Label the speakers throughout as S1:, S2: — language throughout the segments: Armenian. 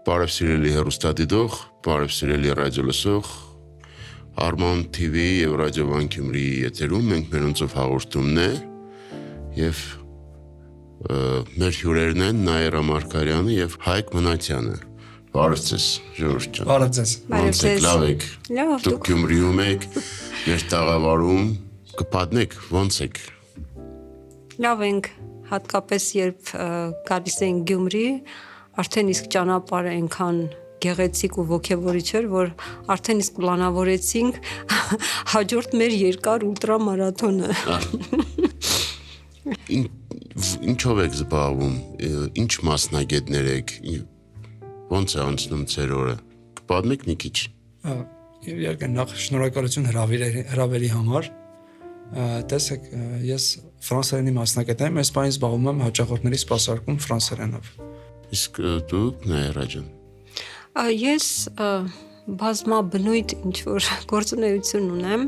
S1: Բարև սիրելի հեռուստադիտող, բարև սիրելի ռադիոլսող, Arman TV եւ Ռադիո Վան Գյումրիի եթերում մենք մերոնցով հաղորդումն է եւ մեր հյուրերն են Նաիրա Մարգարյանը եւ Հայկ Մնացյանը։ Բարև ձեզ, Ժորժ ջան։
S2: Բարև ձեզ։
S1: Ոնց եք, լավ եք։
S3: Լավ,
S1: Դուք Գյումրիում եք, մեր տաղավարում կպատնեք, ոնց եք։
S3: Լավ ենք, հատկապես երբ գալիս ենք Գյումրի, արդեն իսկ ճանապարհը այնքան գեղեցիկ ու ոգևորիչ էր, որ արդեն իսկ պլանավորեցինք հաջորդ մեր երկար ուլտրամարաթոնը։
S1: Ինչով եք զբաղվում, ինչ մասնագետներ եք, ոնց է անցնում ձեր օրը, կպատմեք մի քիչ։
S2: Իհարկե նախ շնորհակալություն հրավերի համար։ Տեսեք, ես ֆրանսերենի մասնագետ եմ, այս բանից զբաղվում եմ հաճախորդների սպասարկում ֆրանսերենով։
S1: Իսկ դուք Նաիրա ջան։
S3: Ես բազմաբնույթ ինչ-որ գործունեություն ունեմ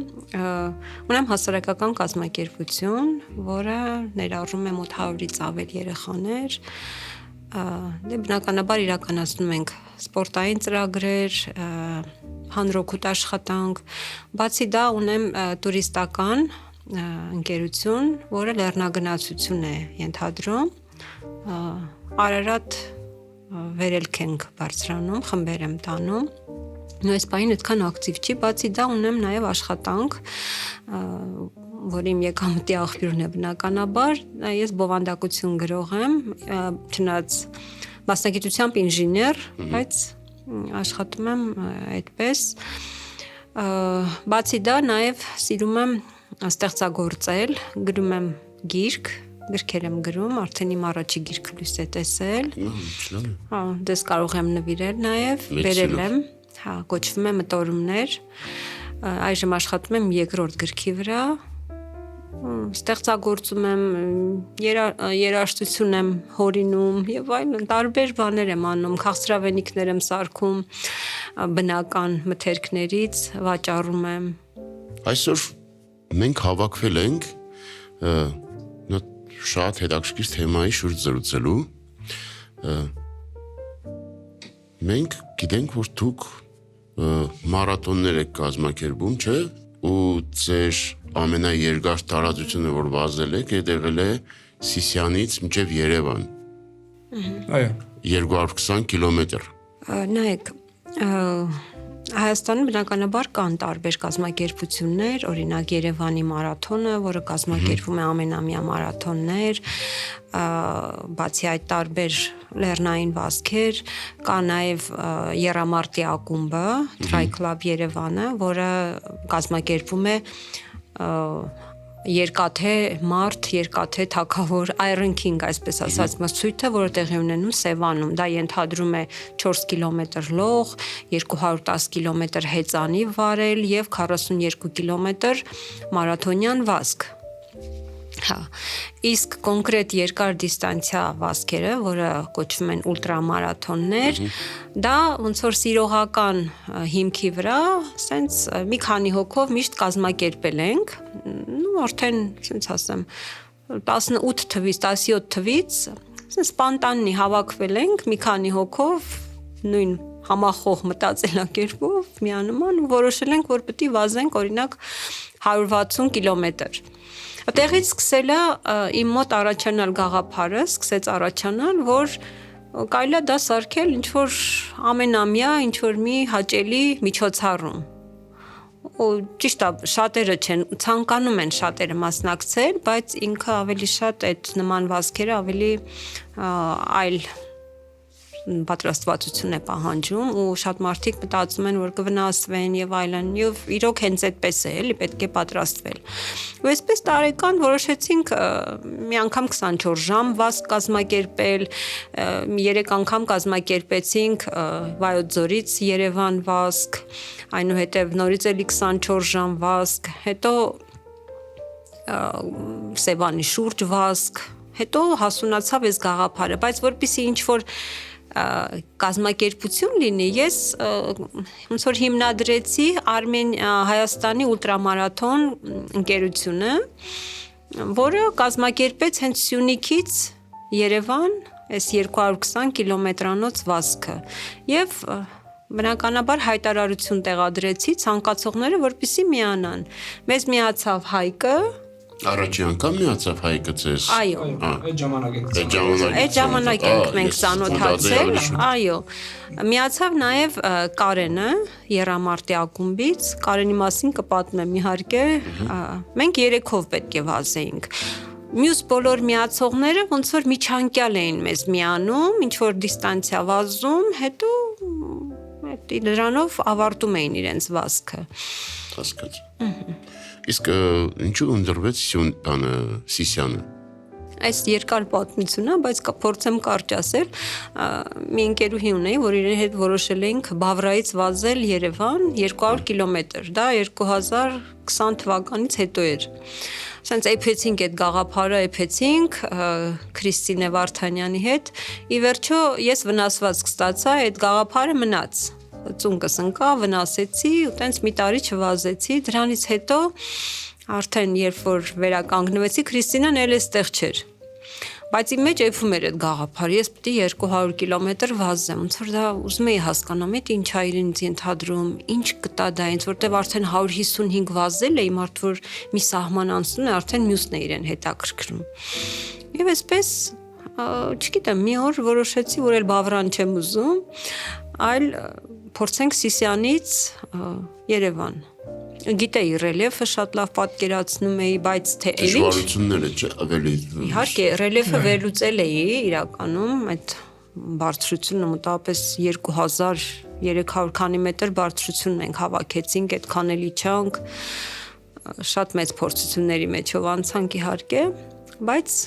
S3: հասարակական կազմակերպություն, որը ներառում է մոտ 100-ից ավել երեխաներ, դե բնականաբար իրականացնում ենք սպորտային ծրագրեր, հանրօգուտ աշխատանք, բացի դա ունեմ տուրիստական ընկերություն, որը լեռնագնացություն է ենթադրում, Արարատ վերելք ենք բարձրանում, խմբեր եմ տանում, այս պահին այդքան ակտիվ չի, բացի դա ունեմ նաև աշխատանք, որ իմ եկամտի աղբյուրն է բնականաբար, ես բովանդակություն գրող եմ, չնայած մասնագիտությամբ ինժեներ, բայց աշխատում եմ այդպես, բացի դա նաև սիրում եմ ստեղծագործել, գրում եմ գիրք, գրքեր եմ գրում, արդեն իմ առաջի գիրքը լույս է տեսել։ Դες կարող եմ նվիրել նաև, բերել եմ, կոչվում է Մտորումներ։ Այժմ աշխատում եմ երկրորդ գրքի վրա։ Ստեղծագործում եմ, երաժշտություն եմ հորինում եւ այլն, տարբեր բաներ եմ անում, քաղցրավենիքներ եմ սարքում, բնական մթերքներից վաճառում եմ։
S1: Այսօր մենք հավաքվել ենք շատ հետաքրքիր թեմայի շուրջ զրուցելու։ Մենք գիտենք, որ դուք մարաթոններ եք կազմակերպում, չէ՞, ու ձեր ամենաերկար տարածությունը, որ վազել եք, եղել է Սիսիանից մինչև Երևան։
S2: Այո։
S1: 220 կիլոմետր։
S3: Նայեք, Հայաստանում բնականաբար կան տարբեր կազմակերպություններ, օրինակ Երևանի մարաթոնը, որը կազմակերպվում է ամենամյա մարաթոններ, բացի այդ տարբեր լեռնային վազքեր, կա նաև Եռամարտի ակումբը, Tri Club Երևանը, որը կազմակերպվում է երկաթե մարդ, երկաթե թագավոր Iron-King, այսպես ասած, մրցույթը, որը տեղի ունենում Սևանում, դա ենթադրում է 4 կիլոմետր լող, 210 կիլոմետր հեծանի վարել եւ 42 կիլոմետր մարաթոնյան վազք։ Իսկ կոնկրետ երկար դիստանցիա վազքերը, որը կոչվում են ուլտրամարաթոններ, դա ոնց որ սիրողական հիմքի վրա, սենց մի քանի հոգով միշտ կազմակերպել ենք, արդեն, ասենց ասեմ, 18 թվից, 17 թվից, ասենց սպանտաննի հավաքվել ենք մի քանի հոգով, նույն համախոհ մտածելակերպով, միանման ու որոշել ենք, որ պետք է վազենք, օրինակ 160 կիլոմետր։ Տեղից սկսելը իմ մոտ առաջանալ գաղափարը, սկսեց առաջանալ, որ կարելի է դա սարքել ինչ-որ ամենամյա, ինչ-որ մի հաճելի միջոցառում։ Ու ճիշտ է, շատերը չեն, ցանկանում են շատերը մասնակցել, բայց ինքը ավելի շատ այդ նման վազքերը ավելի այլ պատրաստվածություն է պահանջում ու շատ մարդիկ մտածում են, որ կվնասվեն եւ այլն, եւ իրոք հենց այդպես է, էլի պետք է պատրաստվել։ Ու այսպես տարեկան որոշեցինք մի անգամ 24 ժամ վազք կազմակերպել, 3 անգամ կազմակերպեցինք Վայոց ձորից Երևան վազք, այնուհետև նորից էլի 24 ժամ վազք, հետո Սևանի շուրջ վազք, հետո հասունացավ այս գաղափարը, բայց որպեսզի ինչ-որ կազմակերպություն լինի, ես ոնց որ հիմնադրեցի Հայաստանի ուլտրամարաթոն ընկերությունը, որը կազմակերպեց հենց Սյունիքից Երևան այս 220 կիլոմետրանոց վազքը եւ բնականաբար հայտարարություն տեղադրեցի ցանկացողները, որպեսզի միանան։ Մեզ միացավ Հայկը,
S1: Առաջի անգամ միացավ Հայկը ձեզ։
S3: այո,
S2: Այդ ժամանակ
S3: այդ ժամանակ ենք մենք ծանոթացել, այո։ Միացավ նաև Կարենը Եռամարտի ակումբից, Կարենի մասին կպատմեմ իհարկե, մենք երեքով պետք է վազեինք։ Մյուս բոլոր միացողները ոնց որ միջանկյալ էին մեզ միանում, ինչ որ դիստանցիա վազում, հետո դրանով ավարտում էին իրենց վազքը։
S1: Հասկացա։ Իսկ ինչու ընդրվեց Սիսյանը։
S3: Այս երկար պատմություն է, բայց փորձեմ կարճ ասել։ Մի ընկերուհի ունեի, որ իրեն հետ որոշել էինք Բավրայից վազել Երևան 200 կիլոմետր։ Դա 2020 թվականից հետո էր։ Սենց էփեցինք այդ գաղափարը, էփեցինք Քրիստինե Վարդանյանի հետ։ Ի վերջո ես վնասվածք ստացա, այդ գաղափարը մնաց։ Ծունկս ընկա, վնասեցի, ու տենց մի տարի չվազեցի։ Դրանից հետո արդեն երբ որ վերականգնվեցի, Քրիստինան էլ էստեղ չէր։ Բայց իմ մեջ էփում էր այդ գաղափարը, ես պետք է 200 կիլոմետր վազեմ, ոնց որ դա ուզում էի հասկանամ, ինչ ա իրենից ենթադրում, ինչ կտա դա ինձ, որտեվ արդեն 155 վազել էի, մարդ որ մի սահման անցնում է, արդեն մյուսն է իրեն հետաքրքրում։ Եվ այսպես, չգիտեմ, մի օր որոշեցի, որ էլ Բավրան չեմ ուզում, այլ փորձենք Սիսյանից Երևան։ Գիտեի ռելիեֆը շատ լավ պատկերացնում էի, բայց թե ինչ
S1: Դժվարությունները չէ, ավելի
S3: իհարկե ռելիեֆը վերլուծել էի իրականում, այդ բարձրությունը մոտավորապես 2300 քանի մետր բարձրությունն ենք հավաքեցինք, այդքան էլ իջանք, շատ մեծ փորձությունների մեջով անցանք իհարկե, բայց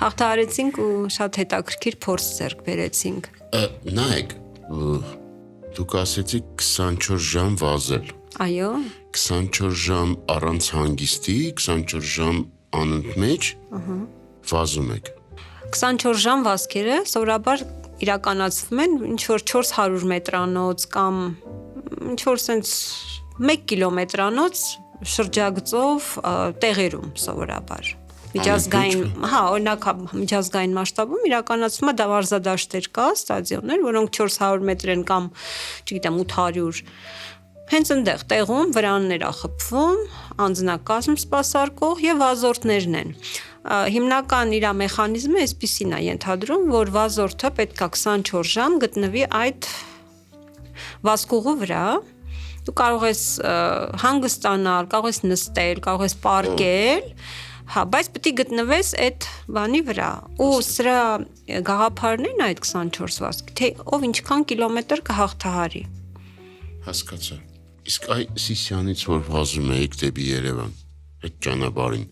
S3: հաղթահարեցինք ու շատ հետաքրքիր փորձ ձեռք բերեցինք։
S1: Նայեք, դուք ասեցիք 24 ժամ վազել։
S3: Այո։
S1: 24 ժամ առանց հանգիստի, 24 ժամ անընդմեջ վազում եք։
S3: 24 ժամ վազքերը սովորաբար իրականացվում են ինչ որ 400 մետրանոց կամ ինչ որ sense 1 կիլոմետրանոց շրջագծով տեղերում սովորաբար։ Միջազգային, օրինակ միջազգային մասշտաբում իրականացվում է դավարզադաշտեր կա, ստադիոններ, որոնք 400 մետր են կամ, չգիտեմ, 800։ Հենց այնտեղ տեղում վրաններ ա խփվում, անձնակազմ սպասարկող եւ վազորդներն են։ Հիմնական իր մեխանիզմը այսպեսին է ենթադրում, որ վազորդը պետք է 24 ժամ գտնվի այդ վազքուղու վրա։ Դու կարող ես հանգստանալ, կարող ես նստել, կարող ես պարկել, բայց պետք է գտնվես այդ բանի վրա։ Ու սրա գաղափարն են այդ 24 վազք, թե ով ինչքան կիլոմետր կհաղթահարի։
S1: Հասկացա։ Իսկ այ Սիսյանից որ վազում եք դեպի Երևան, այդ ճանապարհին,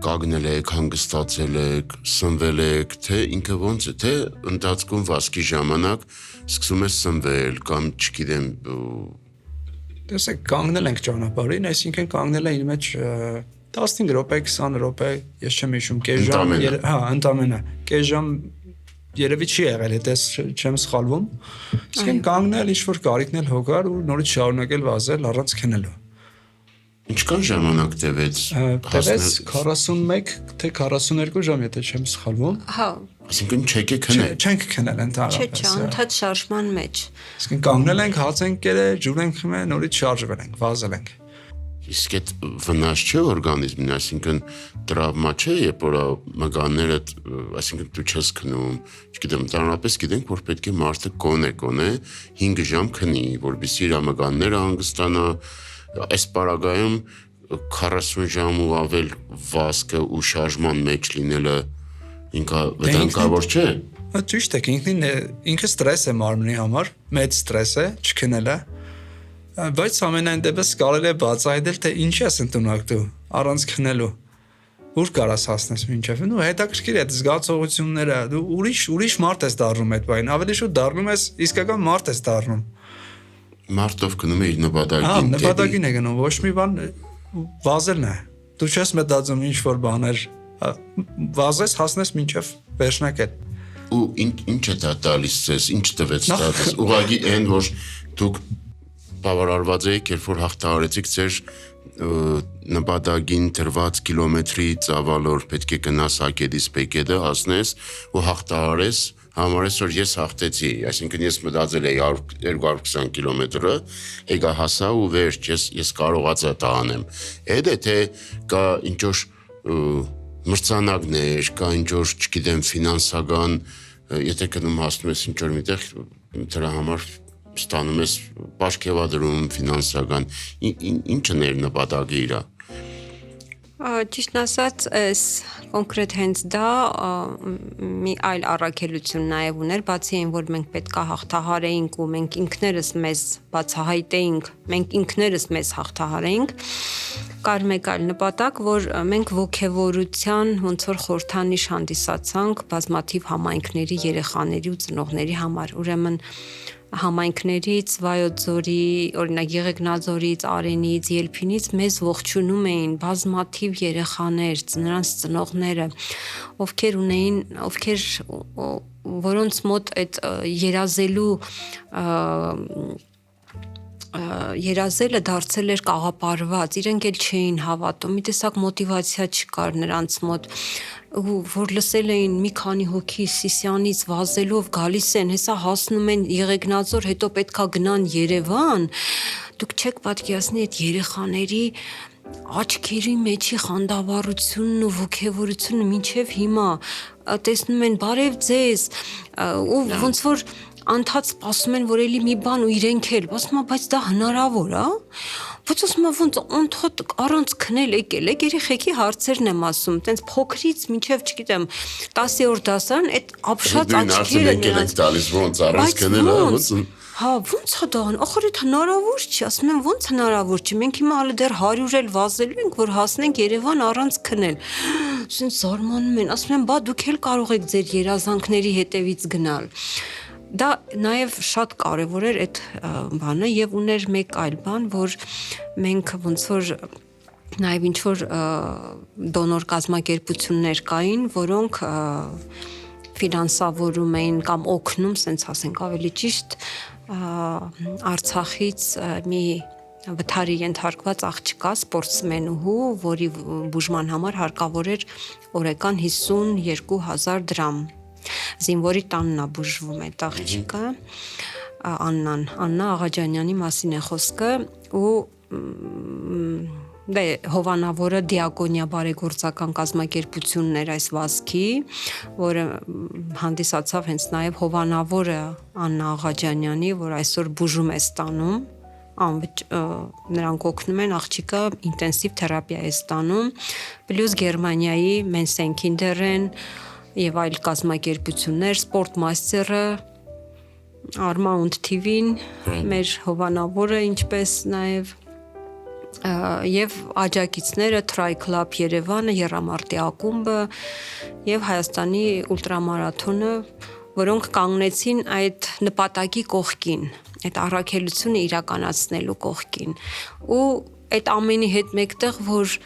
S1: կանգնել եք, հանգստացել եք, սնվել եք, թե ինքը ոնց է, թե ընթացքում վազքի ժամանակ սկսում է սնվել կամ չգիտեմ
S2: Տեսեք, կանգնել ենք ճանապարհին, այսինքն կանգնել է իր մեջ 15 րոպե, 20 րոպե, ես չեմ հիշում, կես ժամ, ընդամենը, կես ժամ երևի չի եղել, եթե չեմ սխալվում։ Իսկ կանգնել, ինչ-որ կարիքնել հոգար ու նորից շարունակել վազել առանց քնելու։
S1: Ինչքան ժամանակ տևեց։
S2: Տևեց 41 թե 42 ժամ, եթե չեմ սխալվում։
S3: Հա։
S1: Այսինքն չեք քնել։
S2: Չենք քնել ընդհանրապես։
S3: Չէ, ընդհանուր շարժման մեջ։
S2: Իսկ կանգնել ենք, հաց ենք կերել, ջուր ենք խմել, նորից շարժվել ենք, վազել ենք։
S1: Իսկ այդ վնաս չէ օրգանիզմին, այսինքն տրավմա չէ, երբ որ մկանները, այսինքն դու չես քնում, չգիտեմ, ընդհանրապես գիտենք, որ պետք է մարդը կոնե 5 ժամ քնի, որպեսզի իր մկանները հանգստանա, այս պարագայում 40 ժամ ու ավել վազքը ու շարժման մեջ լինելը ինքը վտանգավոր չէ։
S2: Ճիշտ է, ինքը ստրես է մարմնի համար, մեծ ստրես է, չքնելը, բայց ամենայն դեպս կարելի է բացահայտել, թե ինչի ես ընդունակ դու առանց քնելու, ուր կարաս հասնես մինչև, ու հետաքրքիր է այդ զգացողությունները, դու ուրիշ մարդ ես դառնում այդ բանին, ավելի շուտ դառնում ես իսկական մարդ ես դառնում։
S1: Մարդով գնում է իր նպատակին։
S2: Նպատակին է գնում, ոչ մի բան վազելն է։ Դու չես մտածում ինչ որ բաներ, վազես հասնես մինչև վերջնակետ։
S1: Ու ինչ է դա տալիս ձեզ, ինչ տվեց տալիս։ Ուղղակի այն որ դուք բավարարված եք, երբ որ հաղթահարեցիք ձեր նպատակին դրված կիլոմետրի ծավալով պետք է գնաս Հակետից Բեկետը հասնես ու հաղթահարես, համարես որ ես հաղթեցի, այսինքն ես մտածել էի 220 կիլոմետրը, եկա հասա ու վերջ, ես կարողացա դա անեմ։ Այդ է թե կա ինչ որ մրցանակներ, կա ինչ որ, չգիտեմ, ֆինանսական, եթե գնում հասնում ես ինչ որ միտեղ, դրա համար ստանում ես պարգևադրում ֆինանսական, ինչը ներ նպատակը իրա։
S3: Ճիշտն ասած, այս կոնկրետ հենց դա մի այլ առաքելություն նաև ուներ, բացի այն, որ մենք պետք է հաղթահարեինք ու մենք ինքներս մեզ բացահայտեինք, մենք ինքներս մեզ հաղթահարեինք, կար մեկ այլ նպատակ, որ մենք ոգևորության ոնց որ խորհրդանիշ հանդիսացանք բազմաթիվ համայնքների երեխաների ու ծնողների համար, ուրեմն համայնքներից, Վայոց ձորի, օրինակ Եղեգնաձորից, Արենից, Ելփինից մեզ ողջունում էին բազմաթիվ երեխաներ, նրանց ծնողները, որոնց մոտ այդ երազելը դարձել էր կաղապարված, իրենք էլ չէին հավատում, մի տեսակ մոտիվացիա չկար նրանց մոտ, որ լսել էին մի քանի հոգի Սիսյանից վազելով գալիս են, հեսա հասնում են Եղեգնաձոր, հետո պետքա գնան Երևան, դուք չեք պատկերացնի այդ երեխաների աչքերի մեջի խանդավառությունն ու ոգևորությունը մինչև հիմա տեսնում են բարև ձեզ ու ոնց որ անդադ սպասում են, որ էլի մի բան ու իրենք էլ, ասում եմ, բայց դա հնարավոր է, բայց ասում եմ, ոնց անդադ առանց քնել եկել եք, երեխեքի հարցերն եմ ասում, տենց փոքրից մինչև, չգիտեմ, 10-րդ դասարան այդ ապշած աչքերը նրանց
S1: տալիս ոնց առանց քնելը, ոնց
S3: Հա, ոնց է դա, ախր այդ հնարավոր չի, ասում եմ, ոնց հնարավոր չի, մենք հիմա հələ դեռ 100 էլ վազելու ենք, որ հասնենք Երևան առանց քնել։ Ասեն զարմանում են, ասում եմ, բա դուք էլ կարող եք ձեր երազանքների հետևից գնալ։ Դա նաև շատ կարևոր էր այդ բանը եւ ուներ մեկ այլ բան, որ մենք ոնց որ նաև ինչ որ դոնոր կազմակերպություններ կային, որոնք ֆինանսավորում էին կամ օգնում, սենց ասենք ավելի ճիշտ, Արցախից մի վթարի ենթարկված աղջկա սպորտսմենուհու, որի բուժման համար հարկավոր էր օրական 52,000 դրամ։ Զինվորի տանն է բուժվում այդ աղջիկը, Աննա Աղաջանյանի մասին է խոսքը ու Հովանավորը Դիակոնիա բարեգործական կազմակերպությունն էր այս վազքի, որը հանդիսացավ հենց նաև Հովանավորը Աննա Աղաջանյանի, որ այսօր բուժում է ստանում, նրանք օգնում են, աղջիկը ինտենսիվ թերապիա է ստանում, պլյուս Գերմանիայի Մենսենքինդերեն եւ այլ կազմակերպություններ, Սպորտմաստերը, Armount TV-ն, մեր Հովանավորը, ինչպես նաև եւ աջակիցները Try Club Երևանը, Եռամարտի ակումբը եւ Հայաստանի ուլտրամարաթոնը, որոնք կանգնեցին այդ նպատակի կողքին, այդ առաքելությունը իրականացնելու կողքին։ Ու այդ ամենի հետ մեկտեղ, որ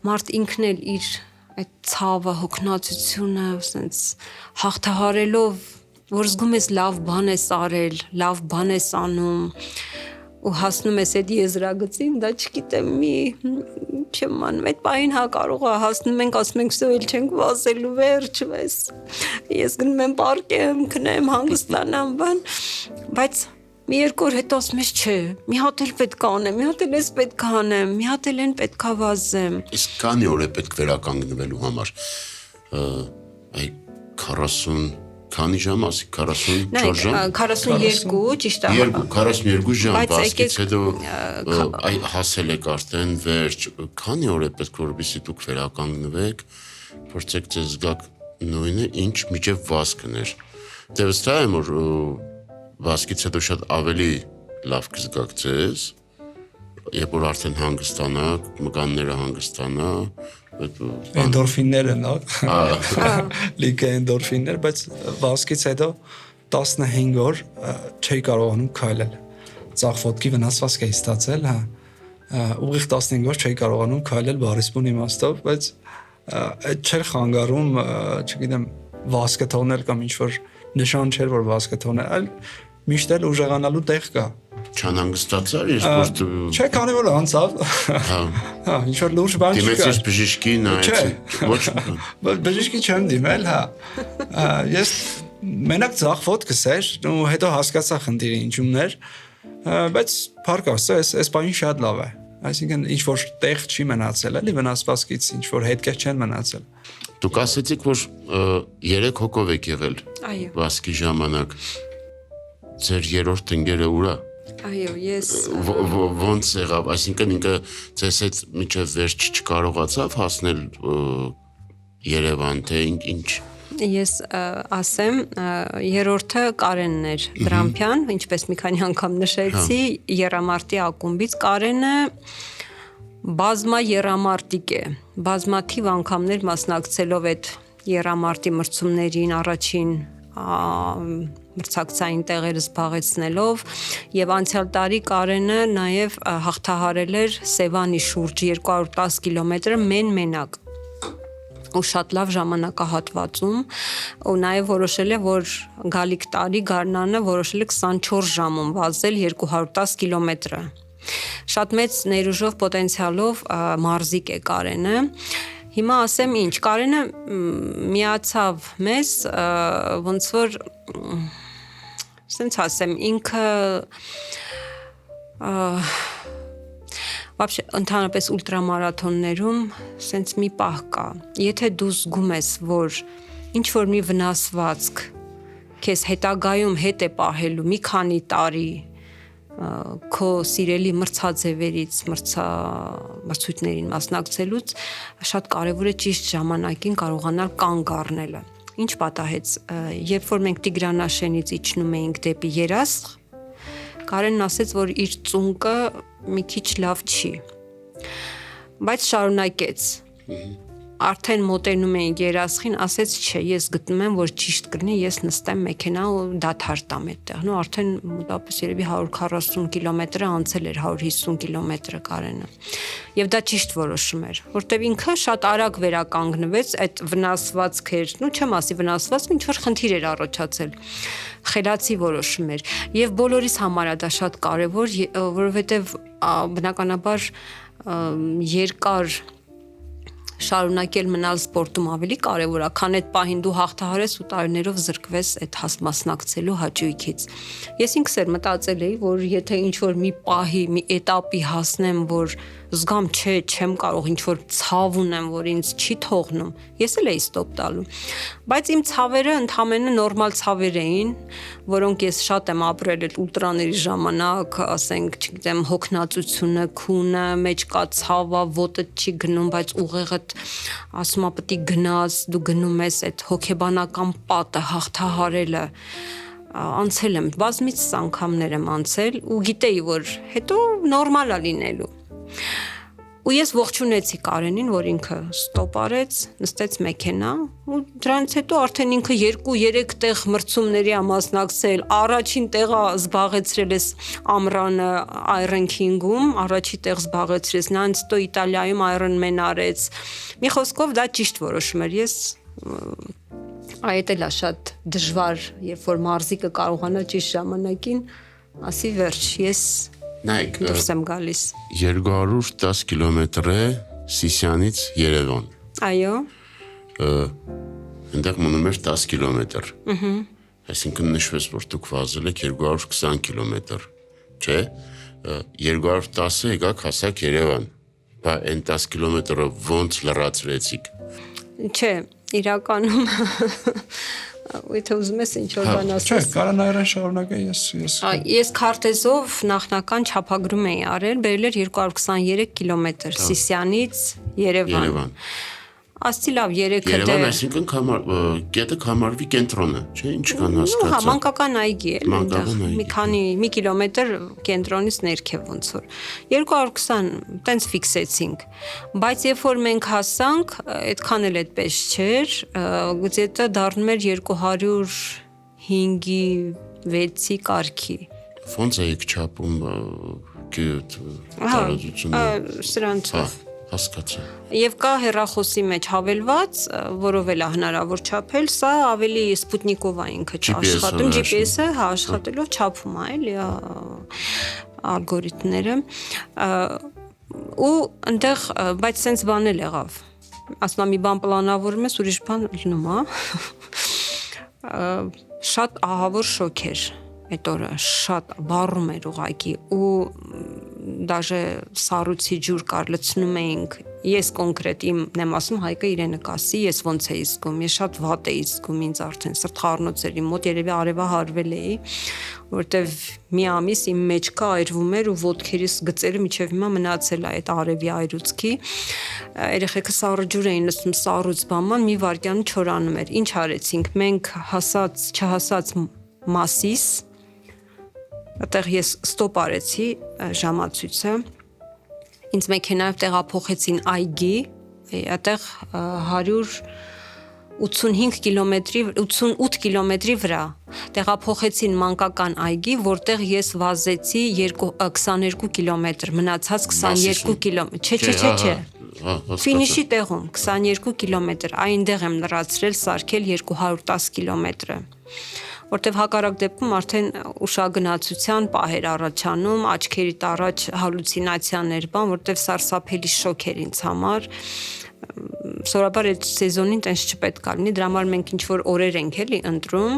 S3: մարդ ինքն էլ իր այդ ցավը, հոգնածությունը, ասենց հաղթահարելով, որ զգում ես լավ բան ես արել, լավ բան ես անում, ու հասնում ես այդ եզրագծին, դա չգիտեմ, չեմ անում, այդ պահին հա կարող է հասնում ենք, ասում ենք, սո էլ չենք վազելու վերջ, ես գնում եմ պարկեմ, քնեմ, հանգստանամ, բայց մի երկու օր հետո ասում ես, չէ, մի հատ էլ պետք է անեմ, մի հատ էլ ես պետք է անեմ, մի հատ էլ են պետք է վազեմ։
S1: Իսկ քանի օր է պետք վերականգնվելու համար, այ 40 Քանի ժամ ասի 44 ժամ
S3: 42 ճիշտ է
S1: 42 ժամ բասկից հետո այ հասել եք արդեն վերջ քանի օր է պետք որպեսզի դուք վերականգնվեք փորձեք ձեզ զգաք նույնը ինչ միջև վազքն էր դե վստահ եմ որ վազքից հետո շատ ավելի լավ կզգաք ձեզ երբ որ արդեն հանգստանաք մկանները հանգստանա
S2: Էնդորֆինները լիքը էնդորֆիններ, բայց վազքից հետո 15 օր չի կարողանում քայլել։ Ծախ ոտքի վնասվածք էի ստացել, ուղիղ 15 օր չի կարողանում քայլել բարիսպուն իմաստով, բայց այդ չէր խանգարում, չգիտեմ, վազքը թողնել կամ ինչ որ նշան չէր որ վազքը թողնել, այլ միշտ էլ ուժեղանալու տեղ կա։
S1: Չանհանգստացար, ես որ
S2: Չէ, քանի որ անցավ։
S1: հա
S2: Հա, ինչ որ լուրջ բան չկա։
S1: դիմեցես բժշկի նայեցի ոչ
S2: Բժշկի չեմ դիմել, հա։ Ես մենակ ծախվոտ կսեր, ու հետո հասկացա խնդիրը ինչումն էր, բայց փառք Աստծո, այս բանը շատ լավ է։ Այսինքն ինչ որ տեղ չի մնացել, էլի վնասվածքից ինչ որ հետքեր չեն մնացել։
S1: Դուք ասեցիք, որ 3 հոգով եք եղել
S3: Այո։
S1: վասկի ժամանակ։ Ձեր երրորդ ընկերը ուրա։
S3: Այո, ես
S1: Ոնց եղավ, այսինքն ինքը ձեզ հետ միջև վերջ չկարողացավ հասնել Երևան, թե ինչ։
S3: Ես ասեմ, երրորդը Կարենն էր Դրամփյան, ինչպես մի քանի անգամ նշեցի, Եռամարտի ակումբից Կարենը բազմա եռամարտիկ է, բազմաթիվ անգամներ մասնակցելով այդ եռամարտի մրցումներին առաջին մրցակցային տեղերը զբաղեցնելով եւ անցյալ տարի Կարենը նաեւ հաղթահարել էր Սևանի շուրջ 210 կիլոմետրը մենակ ու շատ լավ ժամանակահատվածում ու նաև որոշել է որ գալիք տարի գարնանը որոշել է 24 ժամում վազել 210 կիլոմետրը շատ մեծ ներուժով պոտենցիալով մարզիկ է Կարենը հիմա ասեմ ինչ Կարենը միացավ մեզ ոնց որ սենց ասեմ ինքը Вообще ընդհանրապես ուլտրամարաթոններում սենց մի պահ կա։ Եթե դու զգում ես, որ ինչ որ մի վնասվածք քեզ հետագայում հետ է պահելու մի քանի տարի քո սիրելի մրցաձևերից, մրցույթներին մասնակցելուց, շատ կարևոր է ճիշտ ժամանակին կարողանալ կանգ առնելը։ Ինչ պատահեց, երբ որ մենք Տիգրանաշենից իջնում էինք դեպի Երասխ, Կարենն ասեց, որ իր ծունկը մի քիչ լավ չի, բայց շարունակեց, արդեն մոտենում էինք Երասխին, ասեց չէ, ես գտնում եմ, որ ճիշտ կլինի, ես նստեմ մեքենա ու դադար տամ այդտեղ, ու արդեն մոտավորապես երևի 140 կիլոմետրը անցել էր 150 կիլոմետրը Կարենը, եւ դա ճիշտ որոշում էր, որտեւ ինքը շատ արագ վերականգնվեց այդ վնասվածքեր, չեմ ասի վնասվածք, ինչ որ խնդիր էր առաջացել, խելացի որոշում էր, եւ բոլորիս համար է դա շատ կարեւոր, որովհետեւ բնականաբար երկար շարունակել մնալ սպորտում ավելի կարևոր է, քան այդ պահին դու հաղթահարես ու տարիներով զրկվես այդ մասնակցելու հաճույքից։ Ես ինքս էլ մտածել էի, որ եթե ինչ-որ մի պահի, մի էտապի հասնեմ, որ զգամ, չէ, չեմ կարող, ինչ-որ ցավ ունեմ, որ ինձ չի թողնում, ես էլ էի ստոպ տալու։ Բայց իմ ցավերը ընդհանրապես նորմալ ցավեր էին, որոնք ես շատ եմ ապրել այդ ուլտրաների ժամանակ, ասենք, չգիտեմ, հոգնածությունը, քունը, մեջ կա ցավը, ոտը չի գնում, բայց ուղեղդ ասում է պետք է գնաս, դու գնում ես այդ հոգեբանական պատը հաղթահարելը անցել եմ, բազմից անգամներ եմ անցել ու գիտեի, որ հետո նորմալ է լինելու։ Ու ես ողջունեցի Կարենին, որ ինքը ստոպ արեց, նստեց մեքենա ու դրանից հետո արդեն ինքը 2-3 տեղ մրցումների է մասնակցել, առաջին տեղը զբաղեցրել էս Ամրանը Iron King-ում, առաջի տեղ զբաղեցրեց, նրանց հետո Իտալիայում Ironman արեց։ Մի խոսքով դա ճիշտ որոշում էր, ես այդ էլ է շատ դժվար, երբ որ մարզիկը կարողանա ճիշտ ժամանակին, ասի վերջ, ես
S1: Նայեք,
S3: դուրս եմ գալիս։
S1: 210 կիլոմետր է Սիսյանից Երևան։
S3: Այո։
S1: Այնտեղ մնում էր 10 կիլոմետր։ Այսինքն նշվեց, որ դուք վազել եք 220 կիլոմետր, չէ՞։ 210-ը եկաք հասակ Երևան։ Բա այն 10 կիլոմետրը ոնց լրացրեցիք։
S3: Չէ, իրականում Եթե ուզում ես ինչ-որ բան ասես։
S2: Չէ, Կարենն շարունակե
S3: Ես քարտեզով նախնական չափագրում էի արել, բերել էր 223 կիլոմետր Սիսյանից Երևան։ Ասի լավ 3-ը
S1: Երևան, այսինքն կետը կհամարվի կենտրոնը, չէ՞, ինչքան հասկացա։
S3: Հա, մանկական այգի է, մի կիլոմետր կենտրոնից ներքև ոնց որ 220 տենց ֆիքսեցինք, բայց երբ որ մենք հասանք, այդքան էլ այդպես չէր, գուցե դառնում էր 205-ի 6-ի կարգի։
S1: Ոնց էիք չափում տարածությունը։
S3: Սրանցով
S1: Հասկացա։
S3: Եվ կա հեռախոսի մեջ հավելված, որով էլ է հնարավոր չափել, սա ավելի Սպուտնիկով է ինքը չաշխատում, GPS-ը աշխատելով չափում է, էլի։ ալգորիթմները ու այնտեղ բայց sense բան էլ եղավ ասում մի բան պլանավորում ես ուրիշ բան լինում շատ ահավոր շոկ էր այդ օրը շատ վառում էր ուղակի ու դաժե սառույցի ջուր կար լցնում էինք ես կոնկրետ իմ ասում Հայկը իրենը կասի ես ոնց էի զգում ես շատ վատ էի զգում ինձ արդեն սրտխառնոց էր իմ մոտ երևի արևահարվել էի որտեվ մի ամիս իմ մեջքը այրվում էր ու ոտքերիս գծերը միջև հիմա մնացել է այդ արևի այրուցքի երեխեքը սառը ջուր էին լցնում սառույց բաման մի վայրկյանը չորանում էր ինչ արեցինք մենք չհասած Մասիս այդտեղ ես ստոպ արեցի ժամացույցը ինձ մեքենայով տեղափոխեցին այգի այդտեղ 185 կիլոմետրի 88 կիլոմետրի վրա տեղափոխեցին մանկական այգի որտեղ ես վազեցի 22 կիլոմետր մնացած 22 կիլոմետր չէ ֆինիշի տեղում 22 կիլոմետր այնտեղ եմ լրացրել սարքել 210 կիլոմետրը որտեվ հակառակ դեպքում արդեն ուշագնացության պահեր առաջանում, աչքերիդ առաջ հալուցինացիաներ, բան, որտեվ սարսափելի շոկ էր ինձ համար։ Սովորաբար այդ սեզոնին տենց չպետք է լինի, դրա համար մենք ինչ որ օրեր ենք էլի ընտրում,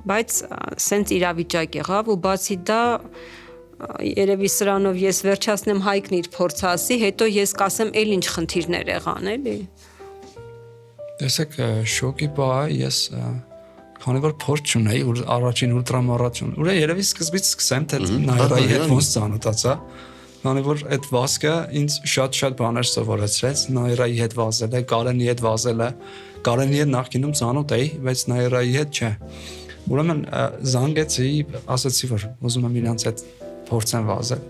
S3: բայց սենց իրավիճակ եղավ ու բացի դա երևի սրանով ես վերջացնեմ Հայկն իր փորձը ասի, հետո ես կասեմ էլ ինչ խնդիրներ եղան, էլի։
S2: Տեսեք, շոկի բա ես քանի որ փորձ չունեի առաջին ուլտրամարաթոն ուրա երևի սկզբից սկսեմ թե նայրայի հետ ոնց ծանոթացա քանի որ այդ վազքը ինձ շատ բաներ սովորեցրեց նայրայի հետ վազելը Կարենի հետ վազելը Կարենի հետ նախկինում ծանոթ էի բայց նայրայի հետ չէ ուրեմն զանգեցի ասացի որ ուզում եմ իրանց հետ փորձեմ վազել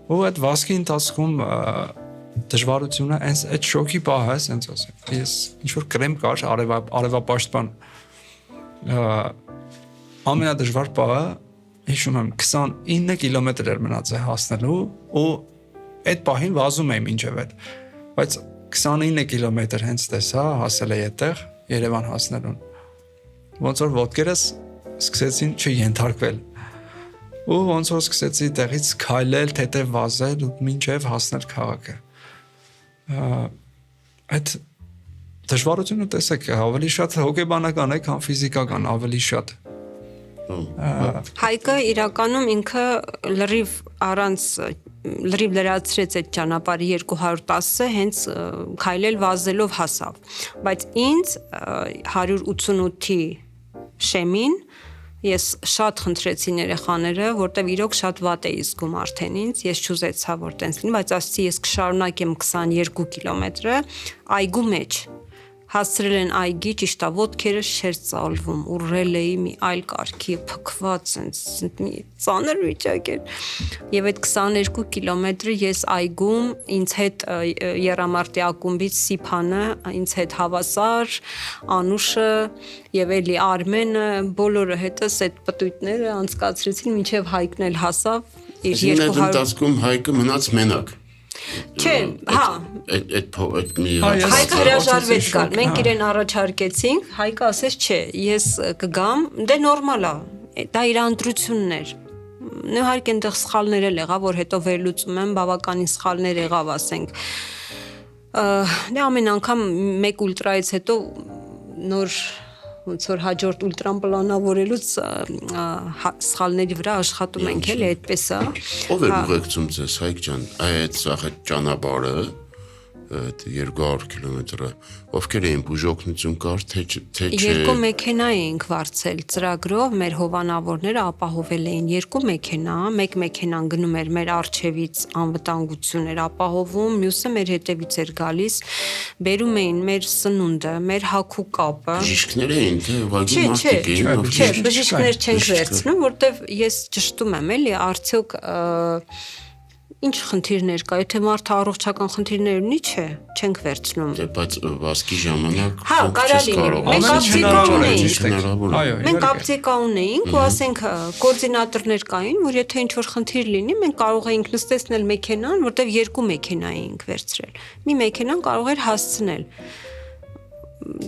S2: ու այդ վազքի ընթացքում դժվարությունը այդ շոկի պահը ասենց ասեմ ես ինչ որ կրեմ կար արևապաշտպան ամենադժվար պահը հիշում եմ 29 կիլոմետր էր մնացել հասնելու ու այդ պահին վազում եմ ինչև այդ բայց 29 կիլոմետր հենց տեսա հասել էի այդտեղ Երևան հասնելուն ոնց որ ոտքերս սկսեցին չենթարկվել ու ոնց որ սկսեցի տեղից քայլել թեթև վազել ու մինչև հասնել քաղաքը այդ դժվարությունը տեսեք ավելի շատ հոգեբանական է քան ֆիզիկական ավելի շատ
S3: Հայկը իրականում ինքը լրիվ լրացրեց այդ ճանապարհի 210-ը հենց քայլել վազելով հասավ բայց ինձ 188-ի շեմին ես շատ խնդրեցին երեխաները որտեվ իրոք շատ վատ էի զգում արդեն ինձ ես չուզեցա որ տենց լինի բայց ասացի ես կշարունակեմ 22 կիլոմետրը այգու մեջ հասցրել են այգի ճիշտ է ոտքերը չէր ծալվում ուռել էի մի այլ կարգի փքված մի ծանր վիճակ էր եւ այդ 22 կիլոմետրը ես այգում ինձ հետ Եռամարտի ակումբից Սիփանը ինձ հետ հավասար Անուշը եւ էլի Արմենը բոլորը հետս այդ պտույտները անցկացրեցին մինչեւ Հայկն էլ հասավ իր 200
S1: ընթացքում Հայկը մնաց մենակ
S3: Չէ, հա
S1: այդ մի
S3: Հայկը հրաժարվեց գալ մենք իրեն առաջարկեցինք Հայկը ասեց չէ ես կգամ դե նորմալ է դա իր ընտրությունն էր իհարկե այնտեղ սխալներ էլ եղավ որ հետո վերլուծում եմ բավականին սխալներ եղավ ասենք դե ամեն անգամ մեկ ուլտրայից հետո նոր ոնց որ հաջորդ ուլտրան պլանավորելուց սխալների վրա աշխատում ենք էլի այդպես է
S1: ով է ուղեկցում ձեզ Հայկ ջան այդ ճանապարհը այդ 200 կիլոմետրը ովքեր էին բուժօգնություն կար թե չէ
S3: երկու մեքենա էինք վարձել ծրագրով մեր հովանավորները ապահովել էին երկու մեքենա մեկ մեքենան գնում էր մեր արչևից անվտանգություն էր ապահովում մյուսը մեր հետևից էր գալիս բերում էին մեր սնունդը մեր հագու կապը
S1: բժիշկներ էին թե ուղղակի մարդիկ էին
S3: չէ բժիշկներ չենք վերցնում որտեվ ես ճշտում եմ էլի արդյոք Ինչ խնդիրներ կա, եթե մարդը առողջական խնդիրներ ունի, չենք վերցնում։
S1: Դե բայց վազքի ժամանակ
S3: հա, մենք ապտեկա ունեինք ու ասենք կոորդինատորներ կային, որ եթե ինչ-որ խնդիր լինի, մենք կարող էինք նստեցնել մեքենան, որտեղ երկու մեքենա էինք վերցրել։ Մի մեքենան կարող էր հասցնել։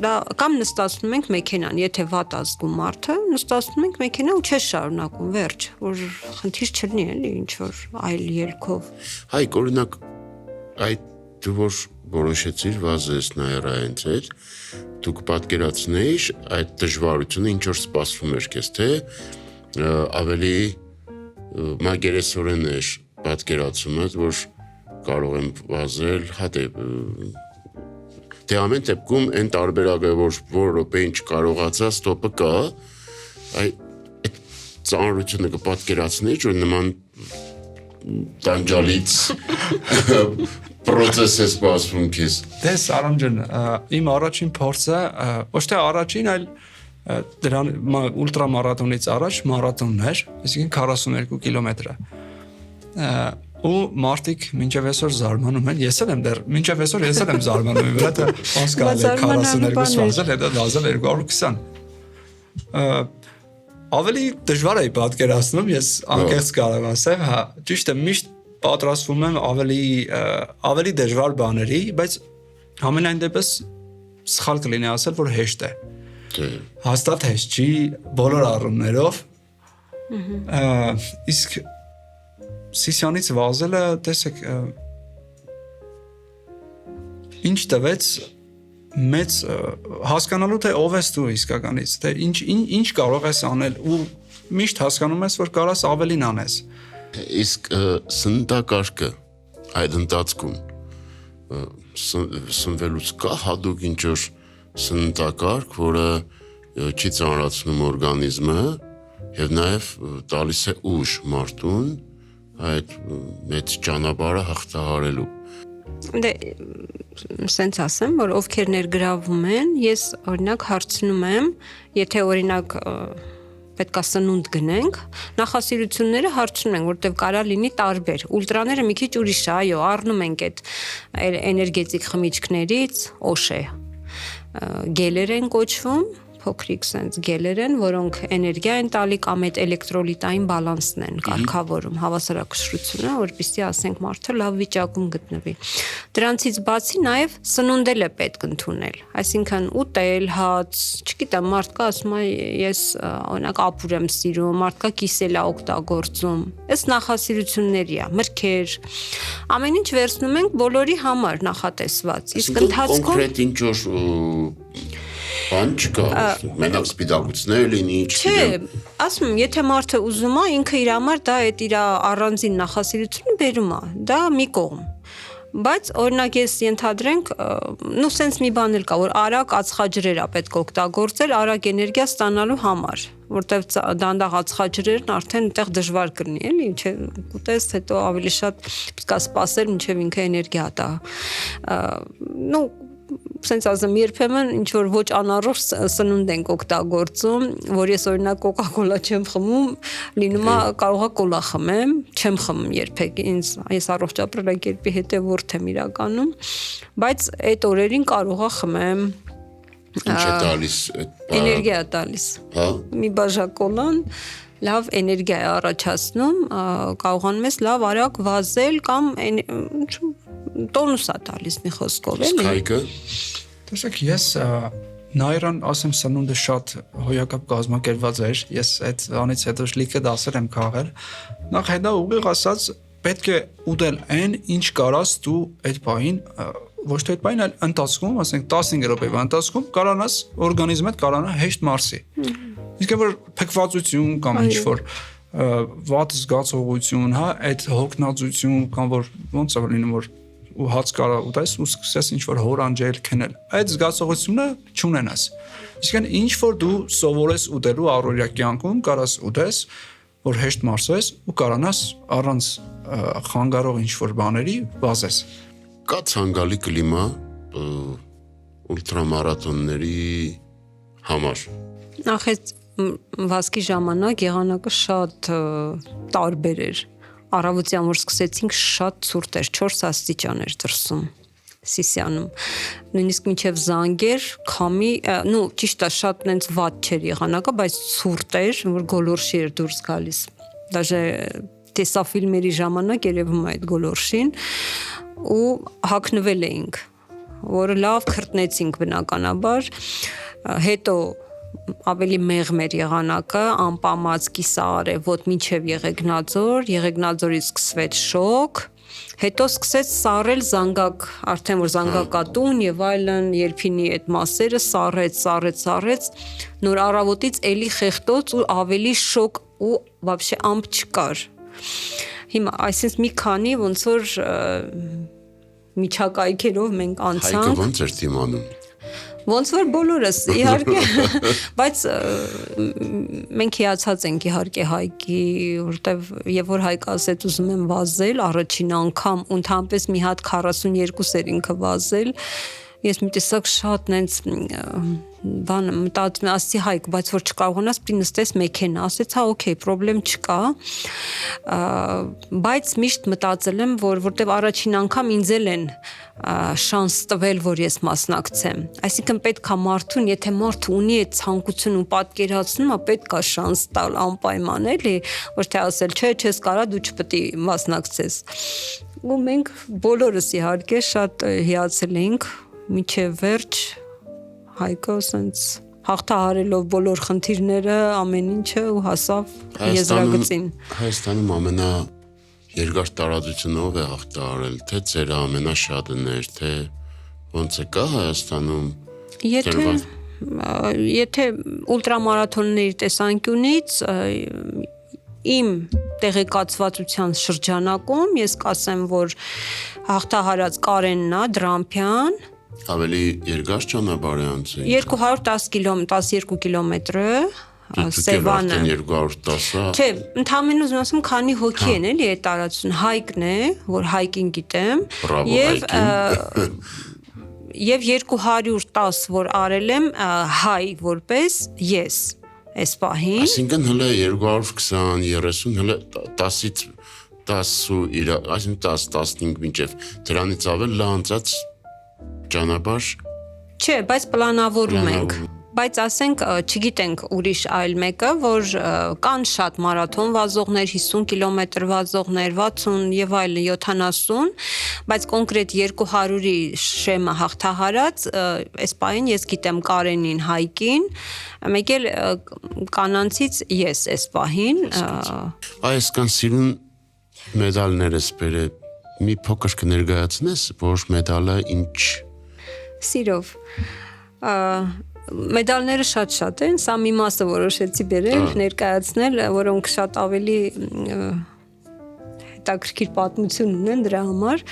S3: դա կամ նստացնում ենք մեքենան, եթե վատ ազգում մարդը, նստացնում ենք մեքենա ու չես շարունակում, վերջ, որ խնդիր չլինի, էլի ինչ որ այլ ելքով։
S1: Հայկ, օրինակ, այդ դու որ որոշեցիր վազես նայրայից հետ, դուք պատկերացնեիր այդ դժվարությունը ինչ որ սպասվում էր քեզ, թե ավելի մագերեսորեն էր պատկերացումը, որ կարող եմ վազել, դե ամեն դեպքում այն տարբերակը, որ րոպեին չկարողացա, ստոպը կա, այդ ծանրությունը կպատկերացնեի, որ նման տանջալից պրոցես է սպասվում քեզ։
S2: Դες Արամ ջան, իմ առաջին փորձը, ոչ թե առաջին, այլ դրան ուլտրամարաթոնից առաջ մարաթոնն էր, այսինքն 42 կիլոմետրը։ Ու մարդիկ մինչև այսօր զարմանում են, ես եմ դեռ մինչև այսօր ես եմ զարմանում, իմ վրա թե ոնց կարելի է 42 վազել, հետո վազել 220։ Ավելի դժվար է պատկերացնում, ես անկեղծ կարող ասեմ, հա, ճիշտ է, միշտ պատրաստվում եմ ավելի դժվար բաների, բայց համենայն դեպս սխալ կլինի ասել, որ հեշտ է։ Հաստատ հեշտ չի բոլոր առումներով։ Իսկ Սիսյանից վազելը, տեսեք, ինչ տվեց մեծ հասկանալու թե ով ես դու իսկականից, թե ինչ կարող ես անել ու միշտ հասկանում ես, որ կարաս ավելին անես։
S1: Իսկ սննդակարգը այդ ընթացքում սնվելուց կա հատուկ ինչ որ սննդակարգ, որը չի ծանրացնում օրգանիզմը եւ նաեւ տալիս է ուժ մարդուն այդ մեծ ճանապարհը հաղթահարելու։
S3: Դե սենց ասեմ, որ ովքեր ներգրավում են, ես օրինակ հարցնում եմ, եթե օրինակ պետքա սնունդ գնենք, նախասիրությունները հարցնում ենք, որտեվ կարա լինի տարբեր։ Ուլտրաները մի քիչ ուրիշ է, այո, առնում ենք այդ էներգետիկ խմիչքներից, օշե։ Գելեր են կոչվում, փոքրիկ sense գելեր են, որոնք էներգիա են տալի կամ այդ էլեկտրոլիտային բալանսն են կարգավորում, հավասարակշռությունը, որպեսզի ասենք մարդը լավ վիճակում գտնվի։ Դրանցից բացի նաև սնունդել է պետք ընդունել, այսինքն ուտել, հաց, չգիտեմ, մարդկա ասում է ես օրինակ ապուր եմ սիրում, մարդկա կիսել է օգտագործում, այս նախասիրությունների է, մրգեր, ամեն ինչ վերցնում ենք բոլորի համար նախատեսված, իսկ ընթացքում
S1: կոնկրետ ինչ որ բան չկա, մենակ սպիտակուցներ լինի,
S3: չգիտեմ։ Չէ, ասում եմ, եթե մարդը ուզում է, ինքը իր համար դա այդ իր առանձին նախասիրությունը բերում է, դա մի կողմ։ Բայց օրինակ ես ենթադրենք, նու սենց մի բան էլ կա, որ արագ ածխաջրեր է պետք օգտագործել արագ էներգիա ստանալու համար, որտեվ դանդաղ ածխաջրերն արդեն այդտեղ դժվար կլինի, էլի, չէ, ուտես, հետո ավելի շատ պետք է սպասել, մինչև ինքը էներգիա տա։ Նու սենց ասեմ, երբեմն ինչ որ ոչ անառողջ սնունդ ենք օգտագործում, որ ես օրինակ կոկա-կոլա չեմ խմում, լինում է կարող է կոլա խմեմ, չեմ խմում երբեք, ես առողջ ապրելակերպի հետևորդ եմ իրականում, բայց այդ օրերին կարող է խմեմ։
S1: Ինչ է տալիս այդ
S3: էներգիա տալիս։
S1: Հա։
S3: Մի բաժակ կոլան լավ էներգիա է առաջացնում, կարողանում ես լավ արագ վազել կամ տոնուս է տալիս մի խոսքով, էլի։
S1: Սկայքը։
S2: Տեսեք, ես նայրան ասեմ սնունդը շատ հոյակապ կազմակերպված էր, ես այդ անից հետո լիքը դասեր եմ քաղել, նախ հետո ուղիղ ասած պետք է ուտել այն, ինչ կարաս դու այդ բային, ոչ թե այդ բային, այլ ընթացքում, ասենք 15 րոպեվա ընթացքում կարանաս օրգանիզմդ կարանա հեշտ մարսի։ Իսկ որ փքվածություն կամ ինչ որ վատ զգացողություն, հա, այդ հոգնածություն կամ որ ոնց է լինում որ ու հաց կարա ուտես ու սկսես ինչ որ հորանջել, քնել։ Այդ զգացողությունը չունենաս։ Իսկ ինչ որ դու սովորես ուտելու առօրյա կյանքում կարաս ուտես, որ հեշտ մարսես ու կարանաս առանց խանգարող ինչ որ բաների վազես։
S1: Կա ցանկալի կլիմա ուլտրամարաթոնների համար։
S3: Նախ այդ վազքի ժամանակ եղանակը շատ տարբեր էր։ Առավոտյան որ սկսեցինք շատ ցուրտ էր, 4 աստիճան էր դրսում Սիսիանում։ Նույնիսկ մինչև զանգեր, քամի, նու ճիշտ է, շատ նենց վատ չէր եղանակը, բայց ցուրտ էր, որ գոլորշի էր դուրս գալիս։ Դաժե տեսաֆիլմերի ժամանակ երևում է այդ գոլորշին ու հագնվել էինք։ որը լավ քրտնեցինք բնականաբար, հետո ավելի մեղմ էր եղանակը, անպամած կիսաարևոտ մինչև Եղեգնաձորից սկսվեց շոկ, հետո սկսեց սառել զանգակ, արդեն որ զանգակատուն եւ այլն, ելփինի այդ մասերը սառեց, նոր առավոտից էլի խեղտոց ու ավելի շոկ ու вообще ամպ չկար։ Հիմա այսինքն մի քանի ոնց որ միջակայքերով մենք անցանք։
S1: Հայկը ոնց էր դիմանում։
S3: Ոնց որ բոլորս իհարկե, բայց մենք հիացած ենք իհարկե Հայկի, որտեվ եւ որ Հայկ ասեց ուզում եմ վազել առաջին անգամ, ընդհանրապես մի հատ 42 էր ինքը վազել, ես մի տեսակ շատ նենց բան մտածում եմ, ասի Հայկ, բայց որ չկարողանաս պիտի նստես մեքենա, ասեց հա օքեյ, պրոբլեմ չկա, բայց միշտ մտածել եմ, որտեվ առաջին անգամ ինձ են շանս տվել, որ ես մասնակցեմ, այսինքն պետք է մարդուն, եթե մարդը ունի այդ ցանկություն ու պատկերացնում, պետք է շանս տալ անպայման, էլի, ոչ թե ասել, չէ, չես կարա, դու չպետք է մասնակցես, ու մենք բոլորս իհարկե շատ հիացել ենք, միջև վերջ Հայկը սենց հաղթահարելով բոլոր խնդիրները, ամեն ինչը ու հասավ եզրագծին։
S1: Հայաստանում ամենաերկար տարածությունով է հաղթահարել, թե ձեր ամենաշատն էր, թե ոնց է կա Հայաստանում։
S3: Եթե ուլտրամարաթոնների տեսանկյունից իմ տեղեկացվածության շրջանակում ես կասեմ, որ հաղթահարած Կարենն է Դրամփյան,
S1: ավելի երկար ճանապարհ է անցել։
S3: 212 կիլոմետրը Սևանը
S1: 210-ը։
S3: Չէ, ընդհանրապես ուզում ասում քանի հոգի են էլի այդ տարածություն, Հայկն է, որ Հայկին գիտեմ, եւ 210 որ արել եմ հայ որպես ես այս պահին։
S1: Այսինքն հələ 220, 30, հələ 10-ից 10 ու այսինքն 10-15 մինչև դրանից ավել լանցած ճանապարհ։
S3: Չէ, բայց պլանավորում ենք։ Բայց ասենք, չգիտենք ուրիշ այլ մեկը, որ կան շատ մարաթոն վազողներ, 50 կիլոմետր վազողներ, 60 եւ այլն 70, բայց կոնկրետ 200-ի շեմը հաղթահարած, այս պահին ես գիտեմ Կարենին, Հայկին, մեկ էլ կանանցից ես այս պահին։
S1: Այս կան սիրուն մեդալներս բերե մի փոքր կներկայացնես, որ մեդալը ինչ
S3: Սիրով մեդալները շատ են, սա մի մասը որոշեցի բերել, ներկայացնել, որոնք շատ ավելի հետաքրքիր պատմություն ունեն դրա համար։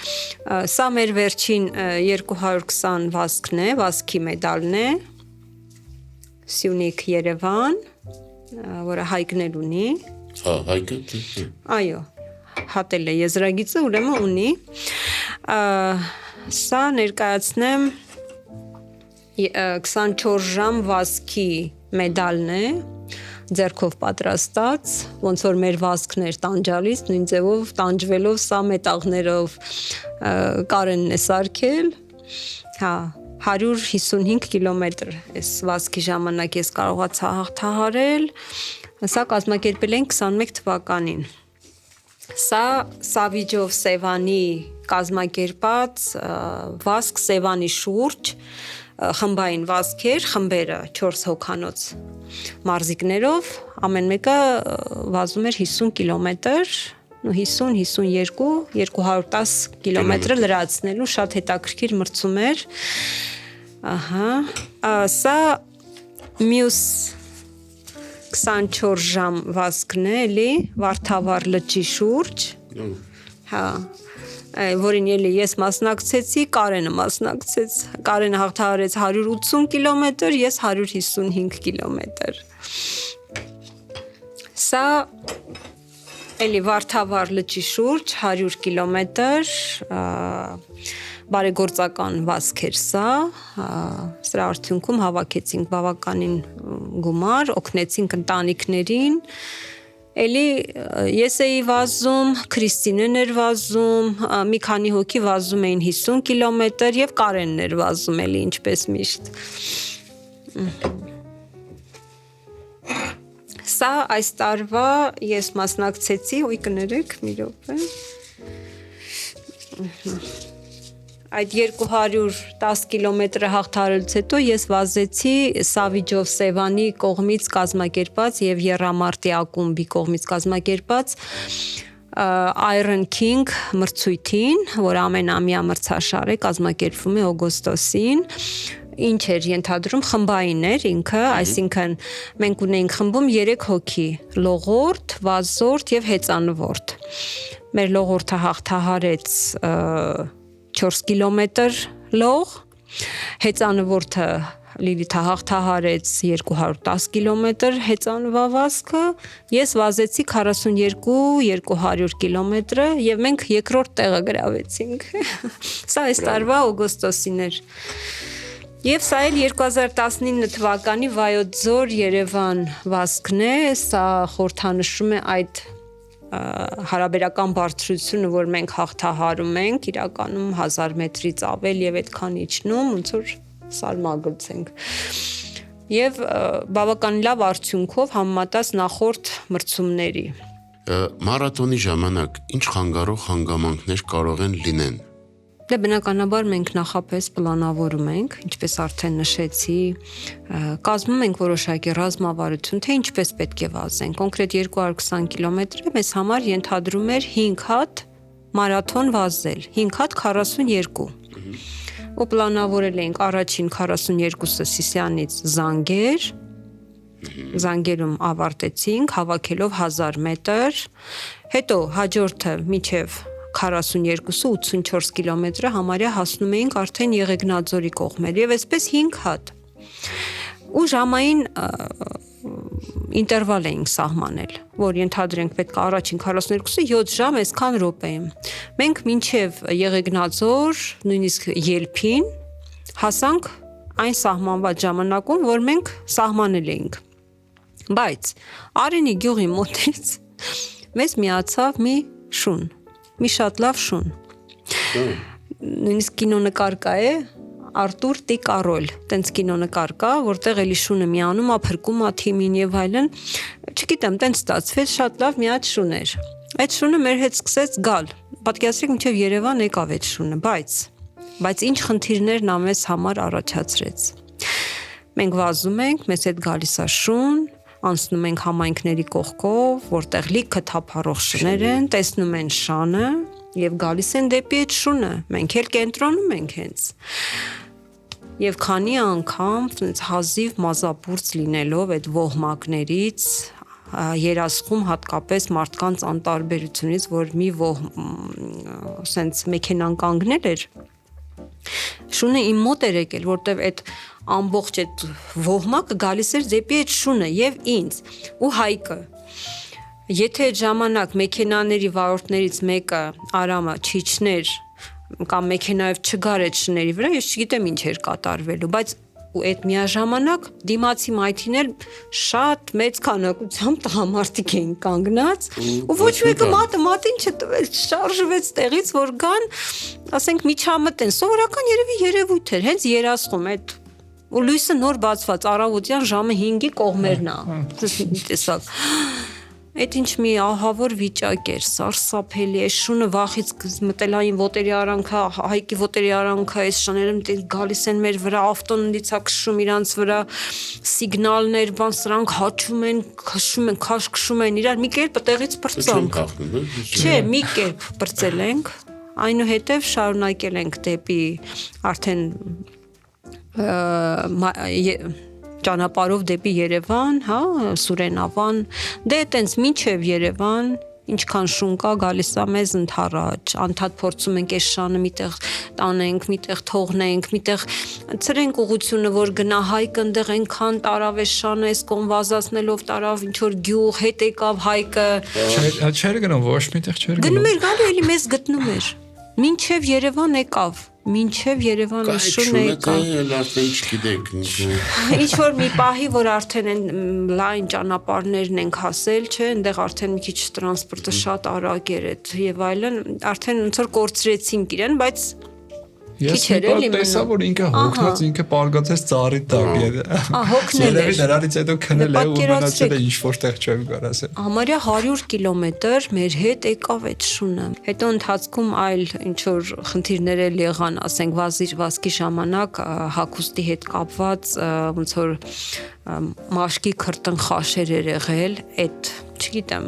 S3: Սա մեր վերջին 220 վազքն է, վազքի մեդալն է, Սյունիք Երևան, որը Հայկն էլ ունի։
S1: Հա, Հայկը։
S3: Այո, հատել է եզրագիծը, ուրեմն ունի։ Սա ներկայացնեմ 24 ժամ վազքի մեդալն է, ձեռքով պատրաստած, ոնց որ մեր վազքներ տանջալից, նույն ձևով տանջվելով սա մետաղներով Կարենն է սարքել, հա, 155 կիլոմետր այս վազքի ժամանակ ես կարողացա հաղթահարել, սա կազմակերպել ենք 21 թվականին։ Սա Սավիջով Սևանի կազմակերպած վազք Սևանի շուրջ, խմբային վազքեր, խմբերը 4 հոգանոց մարզիկներով, ամեն մեկը վազում էր 50 կիլոմետր, 50-52, 210 կիլոմետրը լրացնելու շատ հետաքրքիր մրցում էր։ Ահա, սա մյուս 24 ժամ վազքն է, էլի, Վարդավառ լճի շուրջ։ Հա, որին էլի ես մասնակցեցի, Կարենը մասնակցեց, Կարենը հաղթահարեց 180 կիլոմետր, ես 155 կիլոմետր։ Սա էլի Վարդավառ լճի շուրջ 100 կիլոմետր, բարեգործական վազք էր սա, սրա արդյունքում հավաքեցինք բավականին գումար, օգնեցինք ընտանիքներին, էլի ես էի վազում, Քրիստինեն էր վազում, մի քանի հոգի վազում էին 50 կիլոմետր և Կարենն էր վազում էլի ինչպես միշտ։ Սա այս տարվա ես մասնակցեցի, ոյ կներեք, մի րոպե։ այդ 210 կիլոմետրը հաղթարելուց հետո ես վազեցի Սավիջով Սևանի կողմից կազմակերպած եւ Եռամարտի ակումբի կողմից կազմակերպած Iron King մրցույթին, որ ամենամյա մրցաշար է, կազմակերպվում է օգոստոսին, ինչ էր ենթադրում, խմբային էր ինքը, այսինքն մենք ունեինք խմբում 3 հոգի՝ լողորդ, վազորդ եւ հեծանվորդ։ Մեր լողորդը հաղթահարեց 4 կիլոմետր լող, հեծանվորդը Լիլիթը հաղթահարեց 210 կիլոմետր հեծանվավազքը, ես վազեցի 42-200 կիլոմետրը եւ մենք երկրորդ տեղը գրավեցինք։ Սա այս տարվա օգոստոսին էր։ Եվ սա էլ 2019 թվականի Վայոց ձոր Երևան վազքն է, սա խորհրդանշում է այդ հարաբերական բարձրությունը, որ մենք հաղթահարում ենք, իրականում 1000 մետրից ավել եւ այդքան իջնում, ոնց որ սարմագծենք։ Եվ բավական լավ արդյունքով համեմատած նախորդ մրցումների։
S1: Մարաթոնի ժամանակ ինչ խանգարող հանգամանքներ կարող են լինեն։
S3: Դե բնականաբար մենք նախապես պլանավորում ենք, ինչպես արդեն նշեցի, կազմում ենք որոշակի ռազմավարություն, թե ինչպես պետք է վազենք։ Կոնկրետ 220 կիլոմետրը մեզ համար ենթադրում էր 5 հատ մարաթոն վազել, 5 հատ 42։ Ու պլանավորել էինք առաջին 42-ը Սիսյանից Զանգեր, Զանգերում ավարտեցինք, հավաքելով 1000 մետր, հետո հաջորդը միջև 42-ը 84 կիլոմետրը համարյա հասնում էինք արդեն Եղեգնաձորի կողմեր եւ այսպես 5 հատ։ Ու ժամային ինտերվալ էինք սահմանել, որ ենթադրենք պետք է առաջին 42-ը 7 ժամ այսքան րոպեում։ Մենք մինչև Եղեգնաձոր, նույնիսկ Ելփին հասանք այն սահմանված ժամանակում, որ մենք սահմանել էինք։ Բայց Արենի գյուղի մոտից մեզ միացավ մի շուն, մի շատ լավ շուն։ Նույնիսկ կինոնկար կա է, Արտուր Տի Կարոլ, տենց կինոնկար կա, որտեղ էլի շունը միանում, ափրկում ա թիմին եւ այլն։ Չգիտեմ, տենց ստացվեց, շատ լավ մի հատ շուն էր։ Այդ շունը մեր հետ սկսեց գալ։ Պատկերացրեք, մինչև Երևան եկավ այդ շունը, բայց ինչ խնդիրներ նա մեզ համար առաջացրեց։ Մենք վազում ենք, մեզ հետ գալիս է շուն, անցնում ենք համայնքների կողքով, որտեղ լիքը թափառող շներ են, տեսնում են շանը եւ գալիս են դեպի այդ շունը։ Մենք էլ կենտրոնում ենք հենց։ Եվ քանի անգամ այնց հազիվ մազապուրց լինելով այդ ոհմակներից, երասխում հատկապես մարդկանց անտարբերությունից, որ մի սենց մեքենան կանգնել էր, շունը իմ մոտ էր եկել, որտեվ այդ ամբողջ այդ ոհմակը գալիս էր դեպի այդ շունը եւ ինձ ու Հայկը։ Եթե այդ ժամանակ մեքենաների վարորդներից մեկը Արամը չիջներ կամ մեքենայով չգար այդ շների վրա, ես չգիտեմ ինչ էր կատարվելու, բայց ու այդ միաժամանակ դիմացի մայթիներ շատ մեծ քանակությամբ տղամարդիկ էին կանգնած ու ոչ մեկը մատին չտվեց, շարժվեց տեղից, որ գան, ասենք միջամտեն, սովորական երևի երևույթ էր, հենց երասխում այդ ու լույսը նոր բացված, առավոտյան ժամը 5-ի կողմերն է, տեսակ։ Այդ ինչ մի ահավոր վիճակ էր, սարսափելի, այս շունը վախից մտելային ոտերի արանքը, Հայկի ոտերի արանքը, այս շաները գալիս են մեր վրա, ավտոնից է քշում իրանց վրա, սիգնալներ, բան, սրանք հաչում են, քշում են, քաշքշում են իրար, մի կերպ տեղից պրծանք։ Չէ, մի կերպ պրծել ենք, այնուհետև շարունակել ենք դեպի արդեն ճանապարհով դեպի Երևան, հա, Սուրենավան, դե այտենց մինչև Երևան, ինչքան շուն կա, գալիս է մեզ ընդառաջ, անդադ փորձում ենք այս շանը միտեղ տանենք, միտեղ թողնենք, միտեղ ցրենք ուղությունը, որ գնա Հայկը, այնտեղ այնքան տարավ է շանը, այս կողմ վազացնելով տարավ ինչ որ գյուղ, հետ եկավ Հայկը։
S2: Չէր գնում, ոչ միտեղ չէր գնում։
S3: Գնում էր, գալու էլի մեզ գտնում էր։ Մինչև Երևան եկավ, մինչև Երևան շուն եկավ։
S1: Արդեն չգիտեք։
S3: Ինչ որ մի պահի, որ արդեն են լայն ճանապարհներն ենք հասել, չէ, այնտեղ արդեն մի քիչ տրանսպորտը շատ արագ էր եւ այլն, արդեն ոնց որ կորցրեցինք իրեն, բայց
S2: Ես տեսա որ ինքը հոգնած ինքը պարգացեց ծառի տակ։
S3: Հոգնել էր։
S2: Նրանից հետո քնել է ու մնացել է ինչ որտեղ չեմ կարող ասել։
S3: Համարյա 100 կիլոմետր մեր հետ եկավ այդ շունը։ Հետո ընթացքում այլ ինչ որ խնդիրներ էլ եղան, ասենք վազքի ժամանակ հագուստի հետ կապված ոնց որ մաշկի քրտնխաշեր էր եղել, այդ չգիտեմ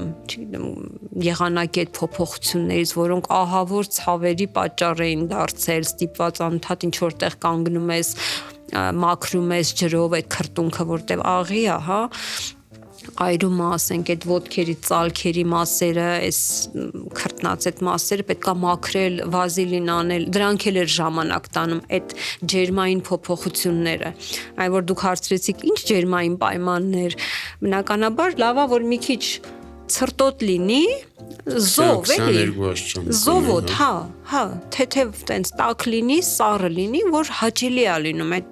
S3: եղանակի այդ փոփոխություններից, որոնք ահավոր ցավերի պատճառ էին դարձել, ստիպված անընդհատ ինչ որտեղ կանգնում ես, մաքրում ես ջրով այդ քրտունքը, որտեղ աղի է, հա, այրում ասենք այդ ոտքերի ծալքերի մասերը, այս քրտնած այդ մասերը պետքա մաքրել, վազիլին անել, դրանք էլ էր ժամանակ տանում այդ ջերմային փոփոխությունները։ Այ որ դուք հարցրեցիք, ինչ ջերմային պայմաններ, բնականաբար լավա որ մի քիչ ցրտոտ լինի, զով էլի, զովոտ, հա, թեթև տենց տաք լինի, սառը լինի, որ հաճելի է լինում, այդ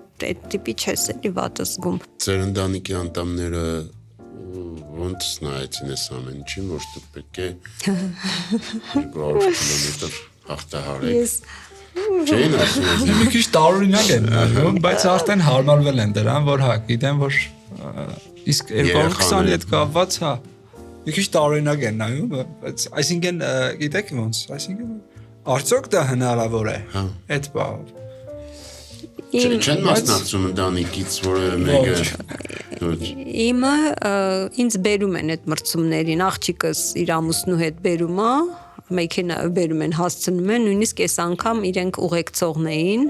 S3: տիպի չես էլի վատ զգում։
S1: Ձեր ընտանիքի անդամները ոնց նայեցին այս ամեն ինչին, որ դուք պետք է 200 կիլոմետր հաղթահարեք։
S3: Ես
S1: Չէին ասում։
S2: Մի քիչ տարօրինակ են նայում, բայց արդեն հարմարվել են դրան, որ հա, գիտեմ, որ իսկ 220-ի հետ կապված, հա, մի քիչ տարօրինակ են նայում, բայց այսինքն գիտեք ոնց, այսինքն արդյոք դա հնարավոր է։ Այդ բանը։
S1: Չեն մասնակցում ընտանիքից որևէ մեկը։
S3: Իմը ինձ բերում են այդ մրցումներին, աղջիկս իր ամուսնու հետ բերում է, մեքենա բերում են, հասցնում են, նույնիսկ այս անգամ իրենք ուղեկցողն էին,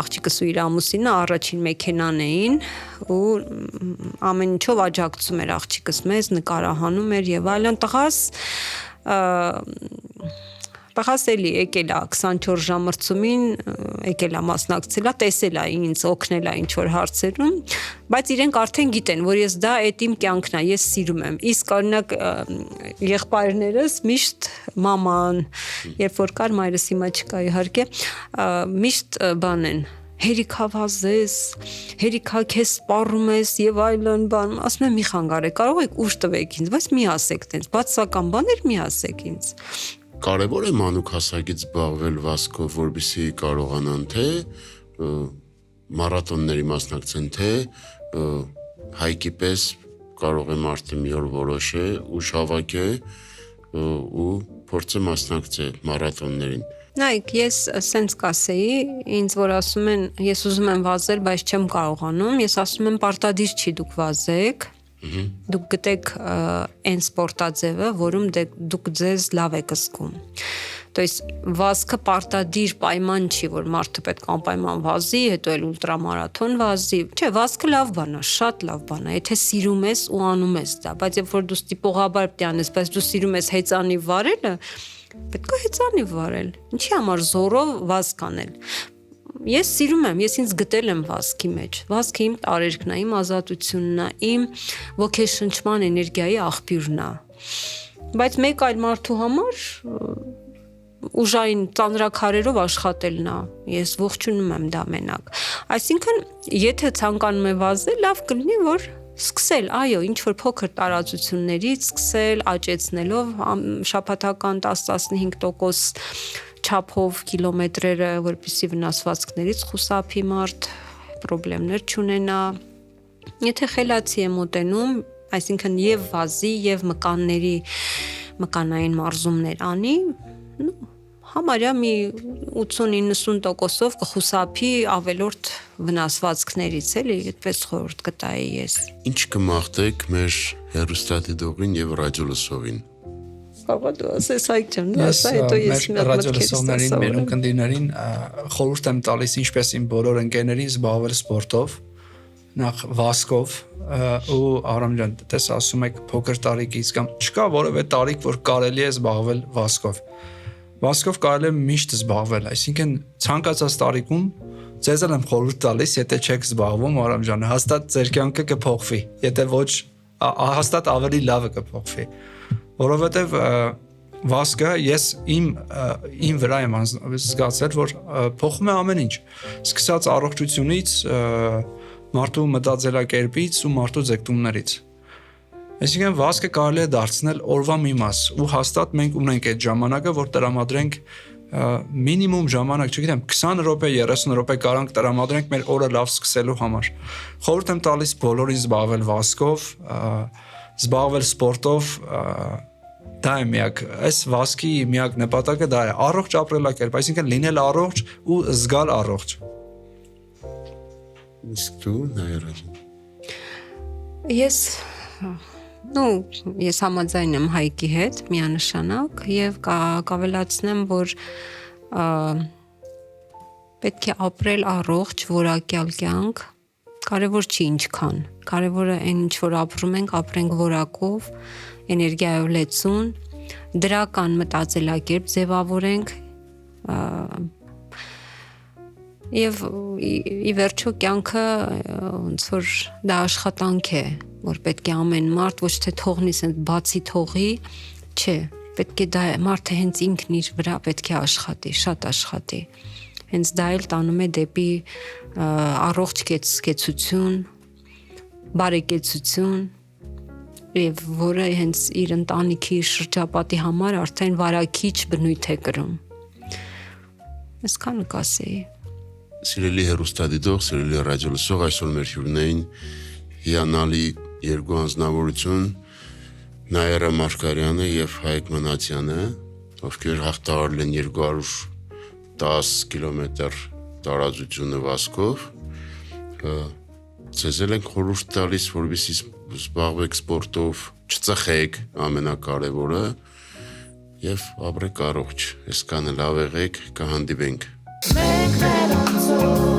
S3: աղջիկս ու իր ամուսինը առաջին մեքենան էին ու ամեն ինչով աջակցում էր աղջիկս մեզ, նկարահանում էր եւ այլն, տղաս էլի եկել է 24 ժամ մրցումին, եկել է մասնակցել է, տեսել է ինձ, օգնել է ինչ որ հարցերում, բայց իրենք արդեն գիտեն, որ ես դա այդ իմ կյանքն է, ես սիրում եմ։ Իսկ օրինակ եղբայրներս միշտ մաման, երբ որ կար մայրս հիմա չկա իհարկե, միշտ բան են հերիքա վազես, հերիքա քեզ սպառում ես եւ այլն բան, ասում եմ մի խանգարեք, կարող եք ուշ տվեք ինձ, բայց մի ասեք տենց, բացական բաներ մի ասեք ինձ։
S1: Կարևոր է մանուկ հասակից զբաղվել վազքով, որպեսզի կարողանան թե մարաթոնների մասնակցեն, թե հայկի պես կարող է մարդը մի օր որոշե ու շավակե ու փորձը մասնակցել մարաթոններին։
S3: Նայեք, ես սենց կասեի, ինձ որ ասում են, ես ուզում եմ վազել, բայց չեմ կարողանում, ես ասում եմ պարտադիր չի դուք վազեք, դուք գտեք այն սպորտաձևը, որում դուք ձեզ լավ եք զգում։ То есть վազքը պարտադիր պայման չի, որ մարդը պետք է անպայման վազի, հետո էլ ուլտրամարաթոն վազի։ Չէ, վազքը լավ բան է, շատ լավ բան է, եթե սիրում ես ու անում ես դա, բայց երբ որ դու ստիպողաբար պետք է անես, բայց դու սիրում ես հեծանի վարելը, պետք է հեծանի վարել։ Ինչի համար զորով վազք անել։ Ես սիրում եմ, ես ինձ գտել եմ վազքի մեջ։ Վազքը իմ տարերքն է, իմ ազատությունն է, իմ ոգեշնչման էներգիայի աղբյուրն է։ Բայց մեկ այլ մարդու համար ուժային ծանրաքարերով աշխատելն է։ Ես ողջունում եմ դա մենակ։ Այսինքն, եթե ցանկանում է վազել, լավ կլինի, որ սկսել, այո, ինչ որ փոքր տարածություններից սկսել, աճեցնելով շաբաթական 10-15% չափով կիլոմետրերը, որպեսզի վնասվածքներից խուսափի մարդ, խնդիրներ չունենա։ Եթե խելացի է մոտենում, այսինքն եւ վազի եւ մկանային մարզումներ անի, համարյա մի 80-90%-ով կխուսափի ավելորդ վնասվածքներից, էլի, այդպես խորհուրդ կտայի ես։
S1: Ինչ կմաղթեք մեր հեռուստադիտողին եւ ռադիոլսողին։
S3: Բաբա դու ասես այք ջան, դու ասա, հետո ես մի հատ
S2: ռադիոլսողներին, մեր ունկնդիրներին խորհուրդ եմ տալիս ինչպես իմ բոլոր ընկերներին զբաղվել սպորտով, նախ վազքով ու Արամ ջան, դες ասում եք փոքր տարիքից կամ չկա որևէ տարիք, որ կարելի է զբաղվել վազքով։ Վազքով կարելի է միշտ զբաղվել, այսինքն ցանկացած տարիքում ձեզ եմ խորհուրդ տալիս, եթե չեք զբաղվում, Արամ ջան, հաստատ ձեր կյանքը կփոխվի, եթե ոչ հաստատ ավելի լավը կփոխվի, որովհետև վազքը ես իմ վրա եմ զգացել, որ փոխում է ամեն ինչ, սկսած առողջությունից, մարդու մտածելակերպից ու մարդու ձգտումներից։ Այսինքն վազքը կարելի է դարձնել օրվա մի մաս ու հաստատ մենք ունենք այդ ժամանակը, որ տրամադրենք մինիմում ժամանակ, չգիտեմ, 20 րոպե, 30 րոպե կարանք տրամադրենք մեր օրը լավ սկսելու համար։ Խորհուրդ եմ տալիս բոլորին զբաղվել վազքով, զբաղվել սպորտով, դա է միակ, այս վազքի միակ նպատակը դա է, առողջ ապրելակերպ, այսինքն լինել առողջ ու զգալ առողջ։
S1: Իսկ դու Նաիրա ջան։
S3: Ես համաձայն եմ Հայկի հետ միանշանակ եւ կավելացնեմ, որ պետք է ապրել առողջ, որակյալ կյանք, կարևոր չի ինչքան, կարևորը այն ինչ որ ապրում ենք, ապրենք որակով, էներգիայով լեցուն, դրական մտածելակերպ ձևավորենք եւ ի վերջո կյանքը ոնց որ դա աշխատանք է, որ պետք է ամեն մարդ ոչ թե թողնի ասենք բացի թողի, չէ, պետք է դա մարդը հենց ինքն իր վրա պետք է աշխատի, շատ աշխատի։ Հենց դա էլ տանում է դեպի առողջ կեցություն, բարեկեցություն եւ որը հենց իր ընտանիքի շրջապատի համար արդեն վարակիչ բնույթ է կրում։ Այսքանը կասեի։
S1: Սիրելի հեռուստադիտող, սիրելի ռադիոլսող, այսօր մեր հյուրն էին հիանալի երկու անձնավորություն Նաիրա Մարգարյանը եւ Հայկ Մնացյանը, ովքեր հաղթահարել են 210 կիլոմետր տարածությունը վազքով, ցեզ ենք խորհուրդ տալիս, որովհետեւ զբաղվեք սպորտով, չծխեք, ամենակարևորը, եւ ապրեք առողջ, այսքանը լավ եղեք, կհանդիպենք։
S4: Make me on so